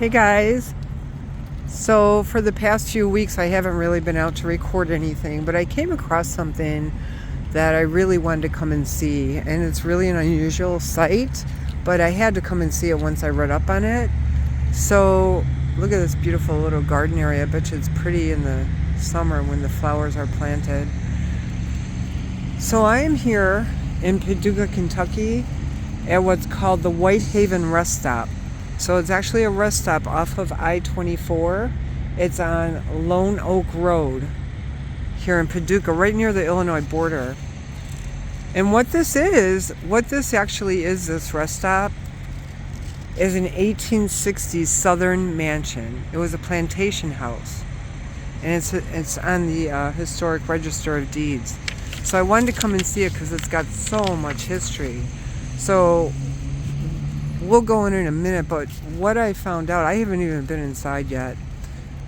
Hey guys, so for the past few weeks I haven't really been out to record anything, but I came across something that I really wanted to come and see, and it's really an unusual sight, but I had to come and see it once I read up on it. So look at this beautiful little garden area. I bet you it's pretty in the summer when the flowers are planted. So I am here in Paducah, Kentucky at what's called the Whitehaven rest stop. So it's actually a rest stop off of I-24. It's on Lone Oak Road here in Paducah, right near the Illinois border. And what this actually is, this rest stop, is an 1860s Southern mansion. It was a plantation house. And it's on the historic Register of Deeds. So I wanted to come and see it because it's got so much history. So we'll go in a minute, but what I found out, I haven't even been inside yet,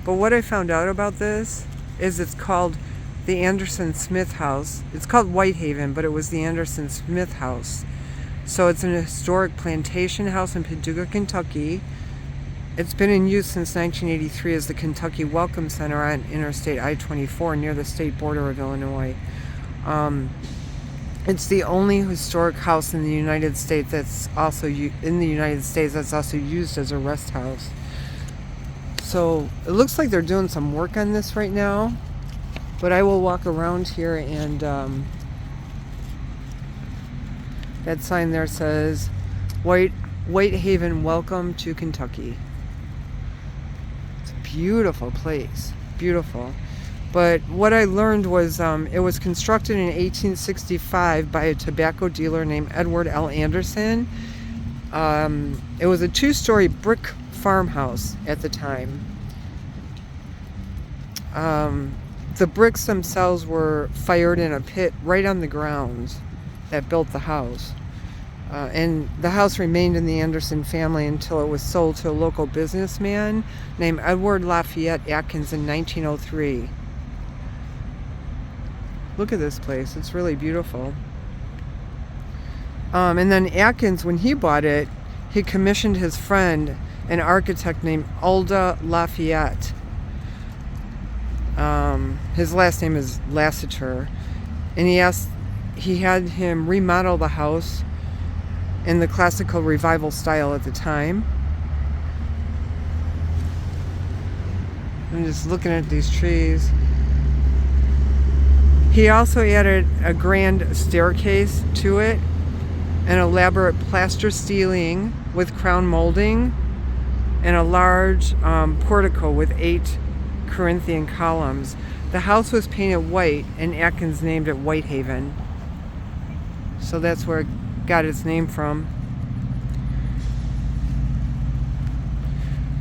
but what I found out about this is it's called the Anderson Smith House. It's called Whitehaven, but it was the Anderson Smith House. So it's an historic plantation house in Paducah, Kentucky. It's been in use since 1983 as the Kentucky Welcome Center on Interstate I-24 near the state border of Illinois. It's the only historic house in the United States that's also used as a rest house. So it looks like they're doing some work on this right now, but I will walk around here, and that sign there says Whitehaven, welcome to Kentucky. It's a beautiful place, beautiful. But what I learned was it was constructed in 1865 by a tobacco dealer named Edward L. Anderson. It was a two-story brick farmhouse at the time. The bricks themselves were fired in a pit right on the grounds that built the house. And the house remained in the Anderson family until it was sold to a local businessman named Edward Lafayette Atkins in 1903. Look at this place. It's really beautiful. And then Atkins, when he bought it, he commissioned his friend, an architect named Alda Lafayette. His last name is Lassiter. And he had him remodel the house in the classical revival style at the time. I'm just looking at these trees. He also added a grand staircase to it, an elaborate plaster ceiling with crown molding, and a large portico with 8 Corinthian columns. The house was painted white, and Atkins named it Whitehaven. So that's where it got its name from.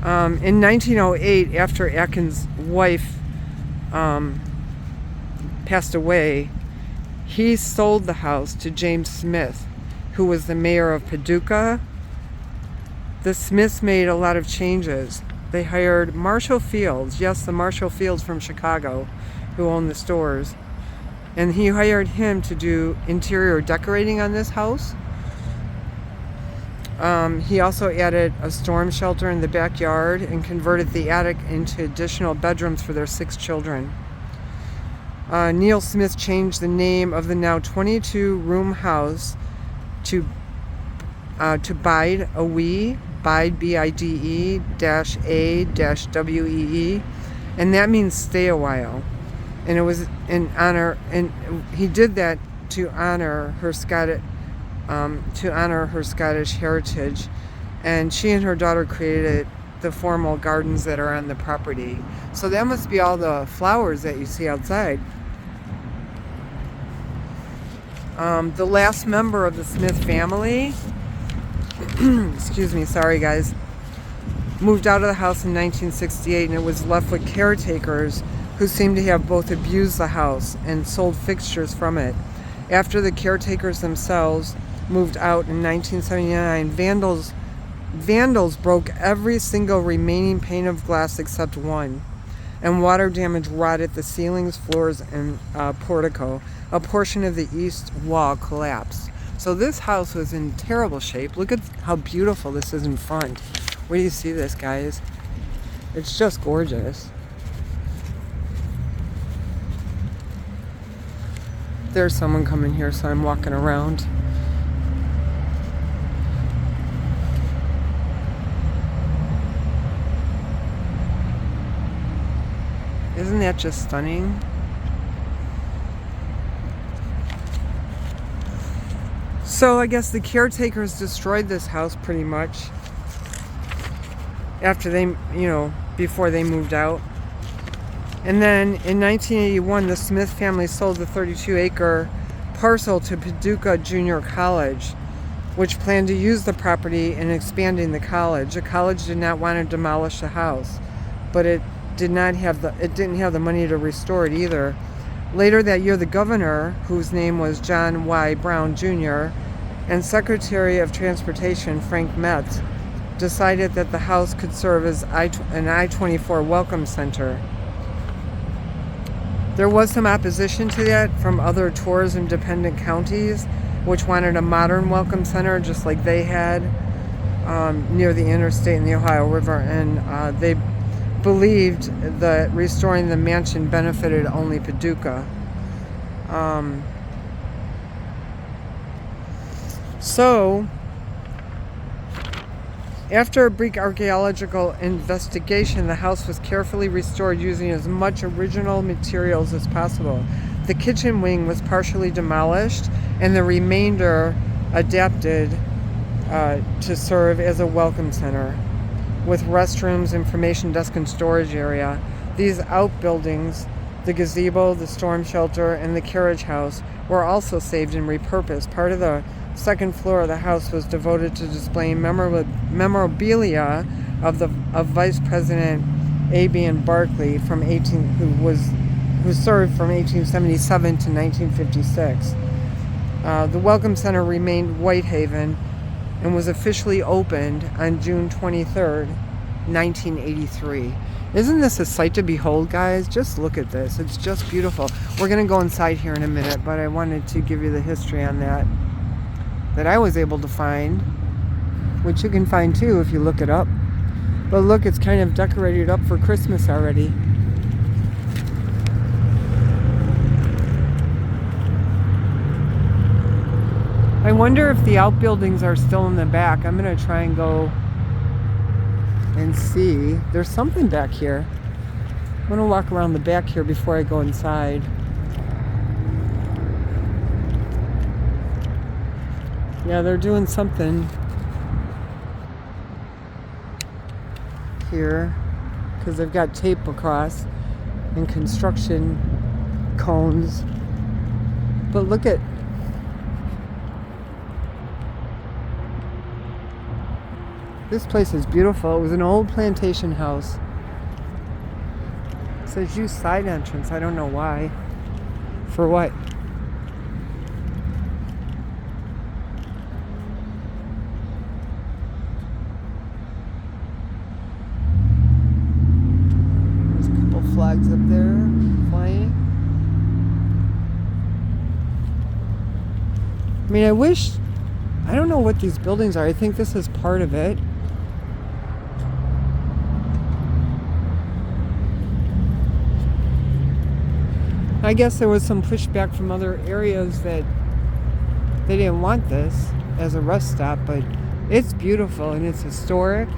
In 1908, after Atkins' wife passed away, he sold the house to James Smith, who was the mayor of Paducah. The Smiths made a lot of changes. They hired Marshall Fields, yes, the Marshall Fields from Chicago, who owned the stores, and he hired him to do interior decorating on this house. He also added a storm shelter in the backyard and converted the attic into additional bedrooms for their 6 children. Neil Smith changed the name of the now 22-room house to Bide a Wee, Bide B-I-D-E -A-W-E-E, and that means stay a while. And it was in honor, and he did that to honor her Scottish heritage. And she and her daughter created the formal gardens that are on the property. So that must be all the flowers that you see outside. The last member of the Smith family, excuse me, sorry guys, moved out of the house in 1968, and it was left with caretakers who seemed to have both abused the house and sold fixtures from it. After the caretakers themselves moved out in 1979, vandals broke every single remaining pane of glass except one, and water damage rotted the ceilings, floors, and portico. A portion of the east wall collapsed. So this house was in terrible shape. Look at how beautiful this is in front. Wait till you see this, guys. It's just gorgeous. There's someone coming here, so I'm walking around. Isn't that just stunning? So I guess the caretakers destroyed this house pretty much after they, before they moved out. And then in 1981, the Smith family sold the 32-acre parcel to Paducah Junior College, which planned to use the property in expanding the college. The college did not want to demolish the house, but it didn't have the money to restore it either. Later that year, the governor, whose name was John Y. Brown Jr., and Secretary of Transportation Frank Metz decided that the house could serve as an I-24 welcome center. There was some opposition to that from other tourism-dependent counties, which wanted a modern welcome center, just like they had near the interstate and the Ohio River, and they believed that restoring the mansion benefited only Paducah. So, after a brief archaeological investigation, the house was carefully restored using as much original materials as possible. The kitchen wing was partially demolished and the remainder adapted to serve as a welcome center with restrooms, information desk, and storage area. These outbuildings, the gazebo, the storm shelter, and the carriage house, were also saved and repurposed. Part of the second floor of the house was devoted to displaying memorabilia of Vice President Alben Barkley who served from 1877 to 1956. The Welcome Center remained Whitehaven and was officially opened on June 23rd, 1983. Isn't this a sight to behold, guys? Just look at this. It's just beautiful. We're going to go inside here in a minute, but I wanted to give you the history on that I was able to find, which you can find too if you look it up. But look, it's kind of decorated up for Christmas already. I wonder if the outbuildings are still in the back. I'm going to try and go and see. There's something back here. I'm going to walk around the back here before I go inside. Yeah, they're doing something here because they've got tape across and construction cones. But look at this place is beautiful. It was an old plantation house. It says use side entrance. I don't know why. For what? There's a couple flags up there flying. I mean, I don't know what these buildings are. I think this is part of it. I guess there was some pushback from other areas that they didn't want this as a rest stop, but it's beautiful and it's historic.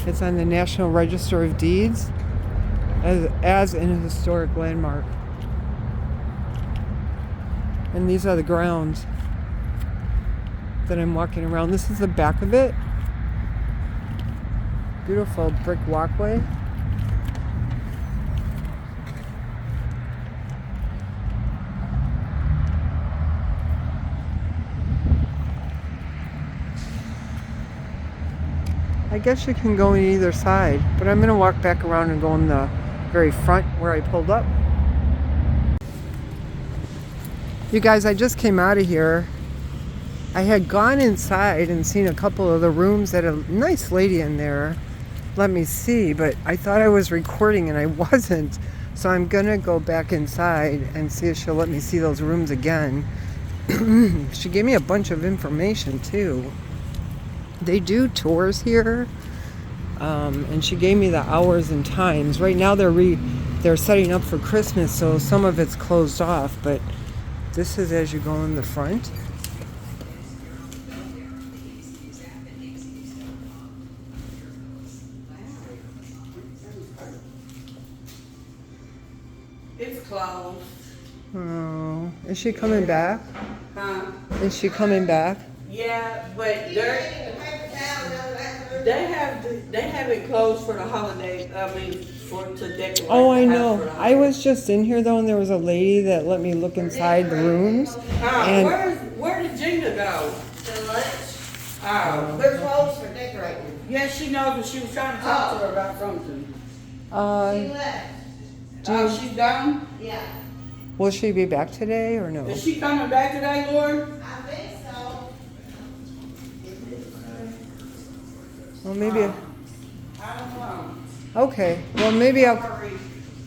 It's on the National Register of Deeds as an historic landmark. And these are the grounds that I'm walking around. This is the back of it. Beautiful brick walkway. I guess you can go in either side, but I'm going to walk back around and go in the very front where I pulled up. You guys, I just came out of here. I had gone inside and seen a couple of the rooms that a nice lady in there let me see, but I thought I was recording and I wasn't. So I'm going to go back inside and see if she'll let me see those rooms again. She gave me a bunch of information too. They do tours here. and she gave me the hours and times. Right now they're setting up for Christmas, so some of it's closed off, but this is as you go in the front. It's closed. Oh, is she coming back? Huh? Is she coming back? Yeah, but they have it closed for the holiday. I mean, to decorate. Oh, I the house know. for the I holiday. was just in here though, and there was a lady that let me look inside the rooms. And Where did Gina go? To lunch. Oh, We're closed for decorating. yes, she knows, but she was trying to talk to her about something. She uh, left. Oh, she's gone. Yeah. will she be back today or no? Is she coming back today, Lord? I think so. Well, maybe. I don't know. Okay. Well, maybe I'll. Sorry.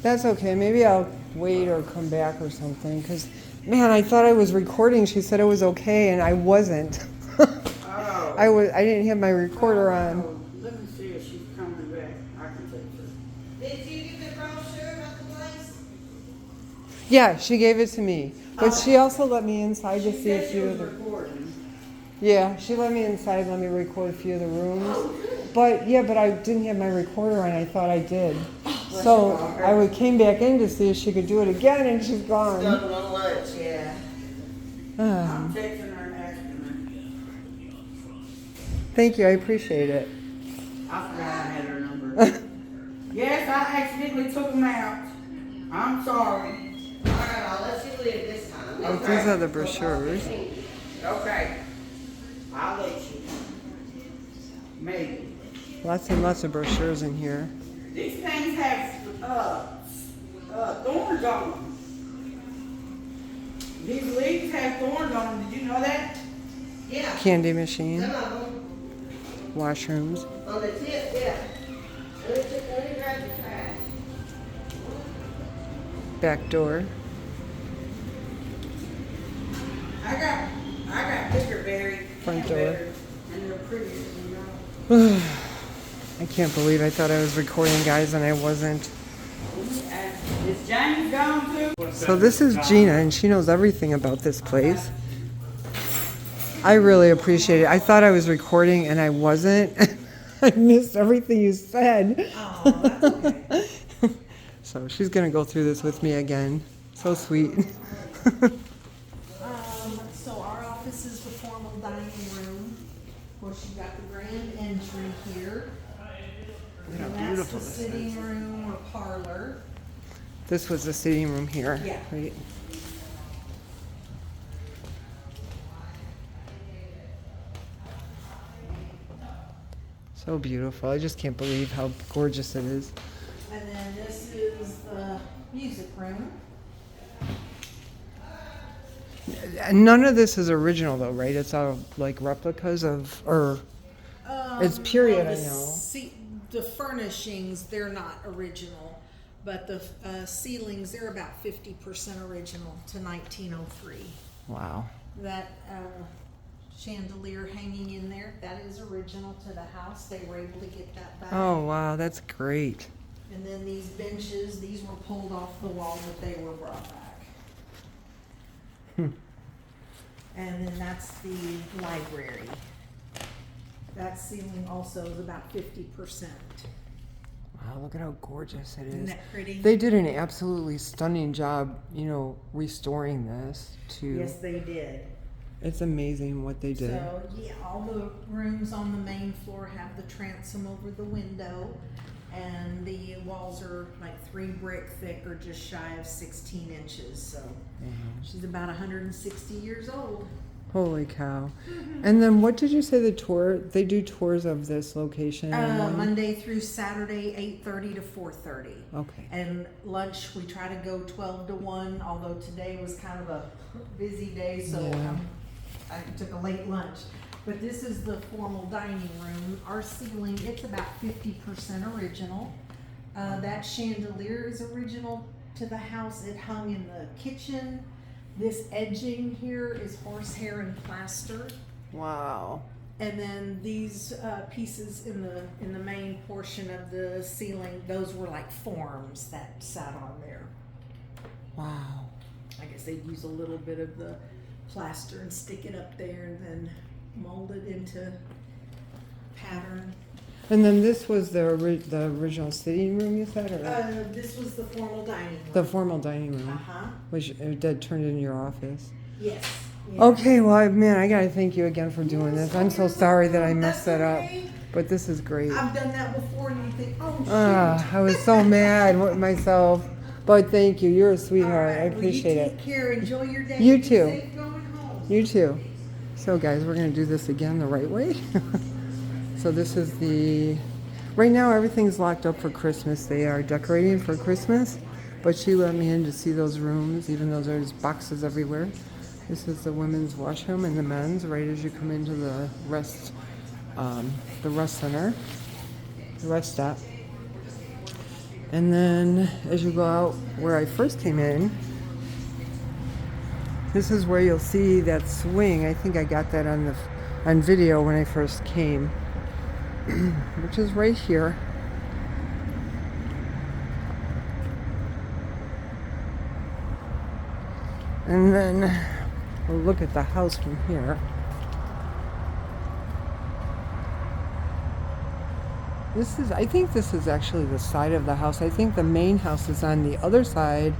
That's okay. Maybe I'll wait or come back or something. Cause, man, I thought I was recording. She said it was okay, and I wasn't. Oh. I didn't have my recorder on. Oh, let me see if she's coming back. I can take her. Did you get the brochure about the place? Yeah, she gave it to me, but she also let me inside to see a She few was of the. recording. Yeah, she let me inside, let me record a few of the rooms. But yeah, but I didn't have my recorder on. I thought I did. So I came back in to see if she could do it again, and she's gone. Going on lunch, yeah. I'm texting her and asking Thank you, I appreciate it. her. I forgot I had her number. Yes, I accidentally took them out. I'm sorry. All right, I'll let you live this time. Oh, these are the brochures. Okay. I'll let you. Maybe. Lots and lots of brochures in here. These things have thorns on them. These leaves have thorns on them. Did you know that? Yeah. Candy machine, Some of them. washrooms. On the tip, yeah. Let me grab the trash. Back door. I got bigger berry. Front door. And they're prettier, you know. I can't believe I thought I was recording, guys, and I wasn't. Is James gone too? So this is Gina, and she knows everything about this place. I really appreciate it. I thought I was recording, and I wasn't. I missed everything you said. Oh, that's okay. So she's going to go through this with me again. So sweet. So our office is the formal dining room. Of course, you've got the grand entry here. And that's the sitting room or parlor. This was the sitting room here. Yeah. Right? So beautiful. I just can't believe how gorgeous it is. And then this is the music room. None of this is original though, right? It's all like replicas of, or it's period, well, I know. The furnishings, they're not original, but the ceilings, they're about 50% original to 1903. Wow. That chandelier hanging in there, that is original to the house. They were able to get that back. Oh, wow. That's great. And then these benches, these were pulled off the wall, but they were brought back. And then that's the library. That ceiling also is about 50%. Wow, look at how gorgeous it Isn't is. that pretty? They did an absolutely stunning job, restoring this to. Yes, they did. It's amazing what they did. So, yeah, all the rooms on the main floor have the transom over the window, and the walls are like 3 brick thick or just shy of 16 inches. So, she's about 160 years old. Holy cow. And then what did you say they do tours of this location? Monday through Saturday, 8:30 to 4:30. Okay. And lunch, we try to go 12 to 1, although today was kind of a busy day, so Yeah. I took a late lunch. But this is the formal dining room. Our ceiling, it's about 50% original. That chandelier is original to the house. It hung in the kitchen. This edging here is horsehair and plaster. Wow. And then these pieces in the main portion of the ceiling, those were like forms that sat on there. Wow. I guess they'd use a little bit of the plaster and stick it up there and then mold it into pattern. And then this was the original sitting room, you said, or This was the formal dining room. the formal dining room, Uh-huh. which that turned into your office. Yes. Okay, well, man, I gotta thank you again for doing this. I'm so sorry that I messed that up, but this is great. I've done that before and you think, oh, shoot. I was so mad with myself, but thank you. You're a sweetheart. All right, I appreciate well, it. you take care. Enjoy your day. You Be too. safe going home. You too. So, guys, we're gonna do this again the right way. So this is right now everything's locked up for Christmas. They are decorating for Christmas, but she let me in to see those rooms, even though there's boxes everywhere. This is the women's washroom and the men's right as you come into the rest center, the rest stop. And then as you go out where I first came in, this is where you'll see that swing. I think I got that on video when I first came. Which is right here. And then we'll look at the house from here. I think this is actually the side of the house. I think the main house is on the other side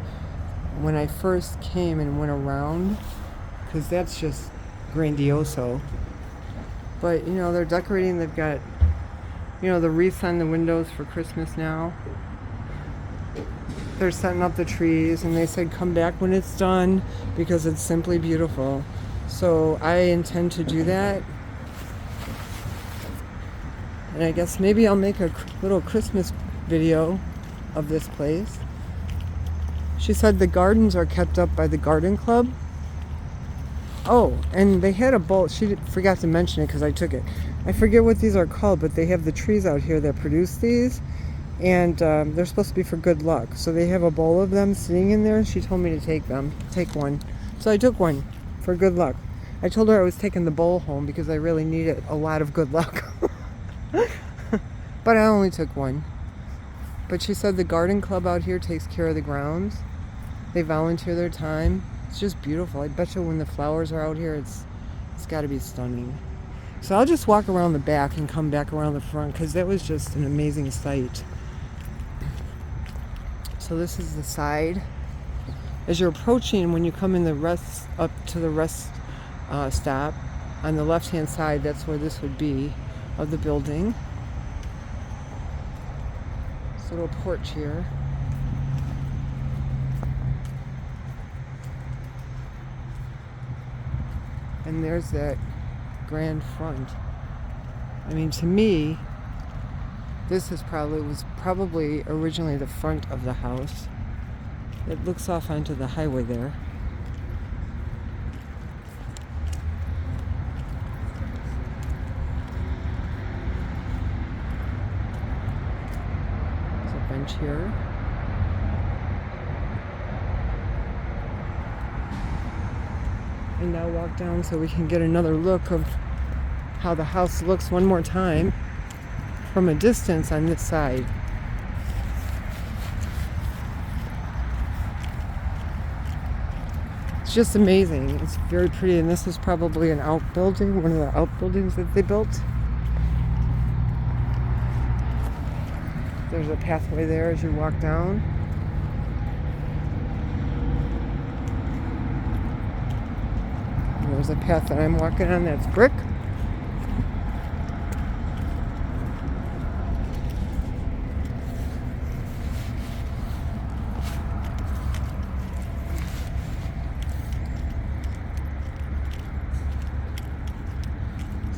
when I first came and went around, because that's just grandioso. But, they're decorating. They've got the wreaths on the windows for Christmas now. They're setting up the trees, and they said come back when it's done because it's simply beautiful. So I intend to do that. And I guess maybe I'll make a little Christmas video of this place. She said the gardens are kept up by the garden club. Oh, and they had a bowl. She forgot to mention it because I took it. I forget what these are called, but they have the trees out here that produce these, and they're supposed to be for good luck. So they have a bowl of them sitting in there, and she told me to take one. So I took one for good luck. I told her I was taking the bowl home because I really needed a lot of good luck. But I only took one. But she said the garden club out here takes care of the grounds. They volunteer their time. It's just beautiful. I bet you when the flowers are out here, it's got to be stunning. So I'll just walk around the back and come back around the front because that was just an amazing sight. So this is the side. As you're approaching, when you come in up to the rest stop, on the left-hand side, that's where this would be of the building. This little porch here. And there's that grand front. I mean, to me, this was probably originally the front of the house. It looks off onto the highway there. There's a bench here. And now walk down so we can get another look of how the house looks one more time from a distance on this side. It's just amazing. It's very pretty, and this is probably an outbuilding, one of the outbuildings that they built. There's a pathway there as you walk down. And there's a path that I'm walking on that's brick.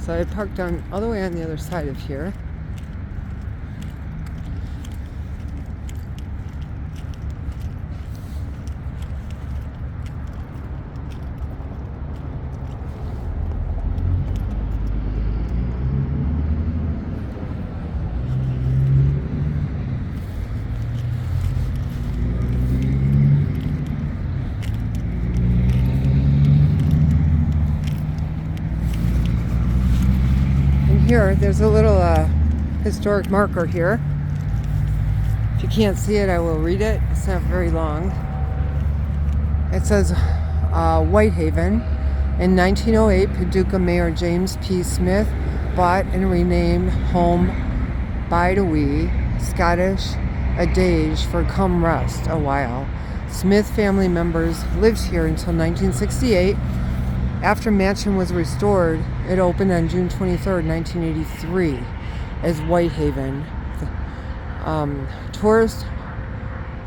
So I parked all the way on the other side of here. here, there's a little historic marker here. If you can't see it, I will read it. It's not very long. It says Whitehaven. In 1908, Paducah Mayor James P. Smith bought and renamed home Bidewee, Scottish adage for come rest a while. Smith family members lived here until 1968. After mansion was restored, it opened on June 23rd, 1983 as Whitehaven.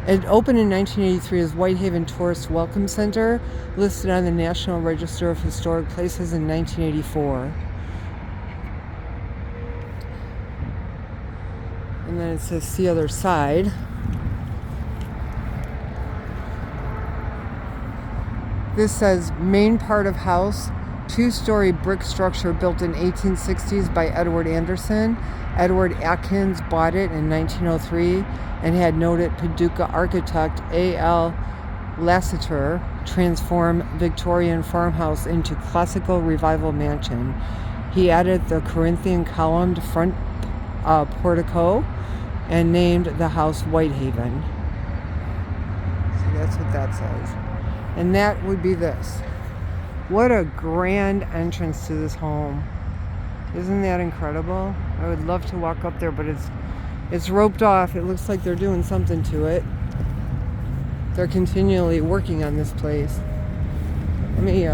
It opened in 1983 as Whitehaven Tourist Welcome Center, listed on the National Register of Historic Places in 1984. And then it says the other side. This says main part of house, two-story brick structure built in 1860s by Edward Anderson. Edward Atkins bought it in 1903 and had noted Paducah architect A.L. Lassiter transform Victorian farmhouse into classical revival mansion. He added the Corinthian columned front portico and named the house Whitehaven. So that's what that says. And that would be this. What a grand entrance to this home. Isn't that incredible? I would love to walk up there, but it's roped off. It looks like they're doing something to it. They're continually working on this place. Let me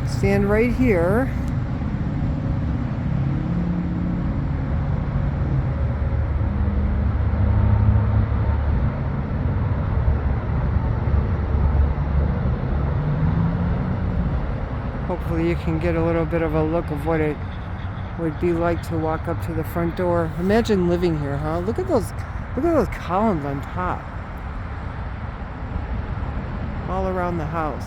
stand right here. Hopefully you can get a little bit of a look of what it would be like to walk up to the front door. Imagine living here, huh? Look at those columns on top. All around the house.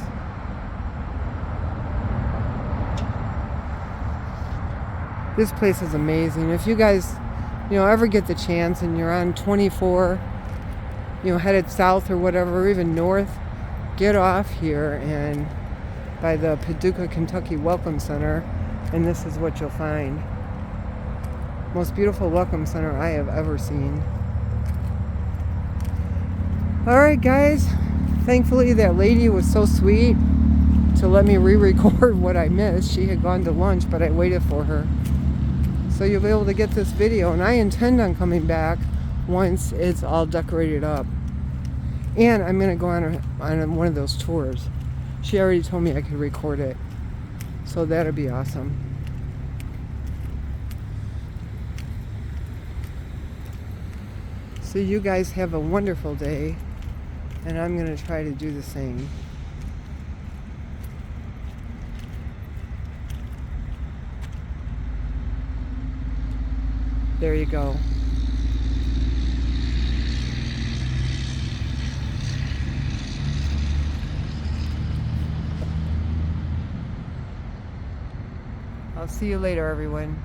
This place is amazing. If you guys, ever get the chance and you're on 24, headed south or whatever, or even north, get off here and by the Paducah, Kentucky Welcome Center, and this is what you'll find. Most beautiful welcome center I have ever seen. Alright guys, thankfully that lady was so sweet to let me re-record what I missed. She had gone to lunch, but I waited for her. So you'll be able to get this video, and I intend on coming back once it's all decorated up. And I'm going to go on one of those tours. She already told me I could record it. So that'll be awesome. So you guys have a wonderful day. And I'm going to try to do the same. There you go. I'll see you later, everyone.